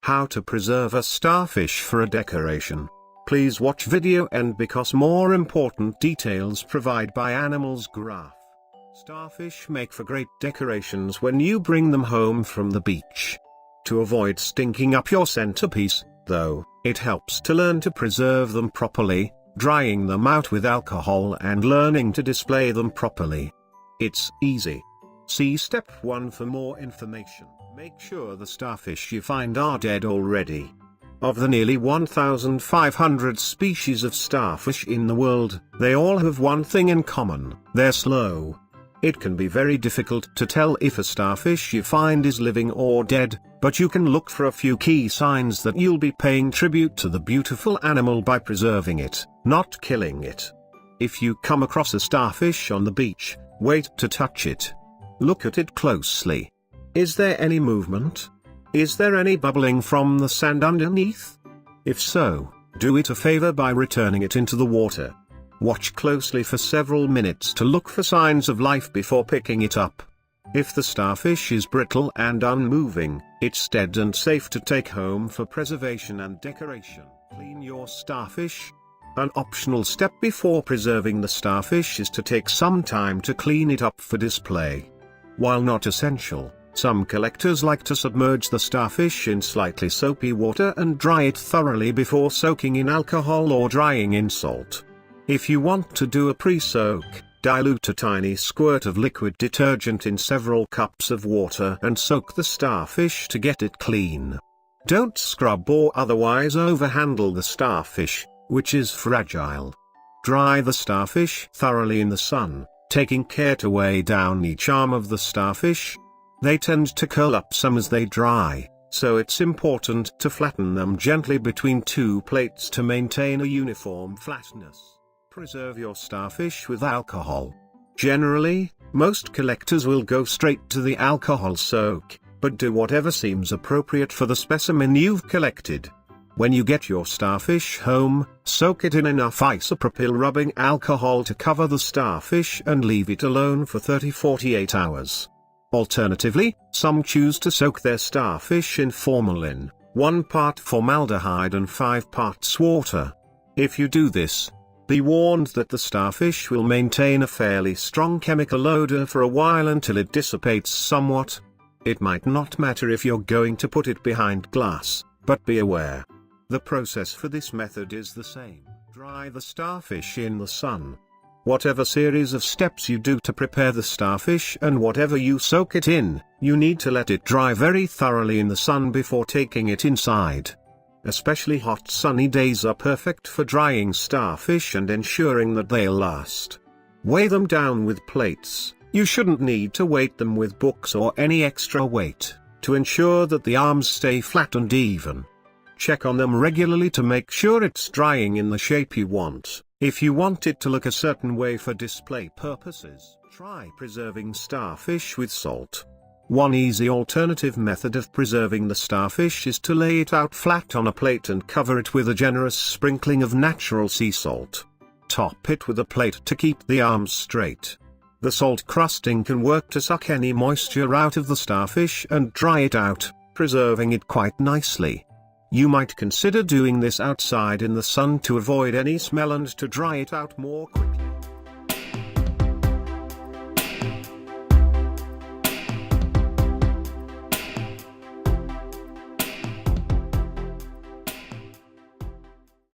How to preserve a starfish for a decoration. Please watch video end because more important details provide by animals graph. Starfish make for great decorations when you bring them home from the beach. To avoid stinking up your centerpiece, though, it helps to learn to preserve them properly, drying them out with alcohol and learning to display them properly. It's easy. See step 1 for more information. Make sure the starfish you find are dead already. Of the nearly 1,500 species of starfish in the world, they all have one thing in common: they're slow. It can be very difficult to tell if a starfish you find is living or dead, but you can look for a few key signs that you'll be paying tribute to the beautiful animal by preserving it, not killing it. If you come across a starfish on the beach, wait to touch it. Look at it closely. Is there any movement? Is there any bubbling from the sand underneath? If so, do it a favor by returning it into the water. Watch closely for several minutes to look for signs of life before picking it up. If the starfish is brittle and unmoving, it's dead and safe to take home for preservation and decoration. Clean your starfish. An optional step before preserving the starfish is to take some time to clean it up for display. While not essential, some collectors like to submerge the starfish in slightly soapy water and dry it thoroughly before soaking in alcohol or drying in salt. If you want to do a pre-soak, dilute a tiny squirt of liquid detergent in several cups of water and soak the starfish to get it clean. Don't scrub or otherwise overhandle the starfish, which is fragile. Dry the starfish thoroughly in the sun, taking care to weigh down each arm of the starfish. They tend to curl up some as they dry, so it's important to flatten them gently between two plates to maintain a uniform flatness. Preserve your starfish with alcohol. Generally, most collectors will go straight to the alcohol soak, but do whatever seems appropriate for the specimen you've collected. When you get your starfish home, soak it in enough isopropyl rubbing alcohol to cover the starfish and leave it alone for 30-48 hours. Alternatively, some choose to soak their starfish in formalin, 1 part formaldehyde and 5 parts water. If you do this, be warned that the starfish will maintain a fairly strong chemical odor for a while until it dissipates somewhat. It might not matter if you're going to put it behind glass, but be aware. The process for this method is the same. Dry the starfish in the sun. Whatever series of steps you do to prepare the starfish and whatever you soak it in, you need to let it dry very thoroughly in the sun before taking it inside. Especially hot sunny days are perfect for drying starfish and ensuring that they'll last. Weigh them down with plates. You shouldn't need to weight them with books or any extra weight, to ensure that the arms stay flat and even. Check on them regularly to make sure it's drying in the shape you want. If you want it to look a certain way for display purposes, try preserving starfish with salt. One easy alternative method of preserving the starfish is to lay it out flat on a plate and cover it with a generous sprinkling of natural sea salt. Top it with a plate to keep the arms straight. The salt crusting can work to suck any moisture out of the starfish and dry it out, preserving it quite nicely. You might consider doing this outside in the sun to avoid any smell and to dry it out more quickly.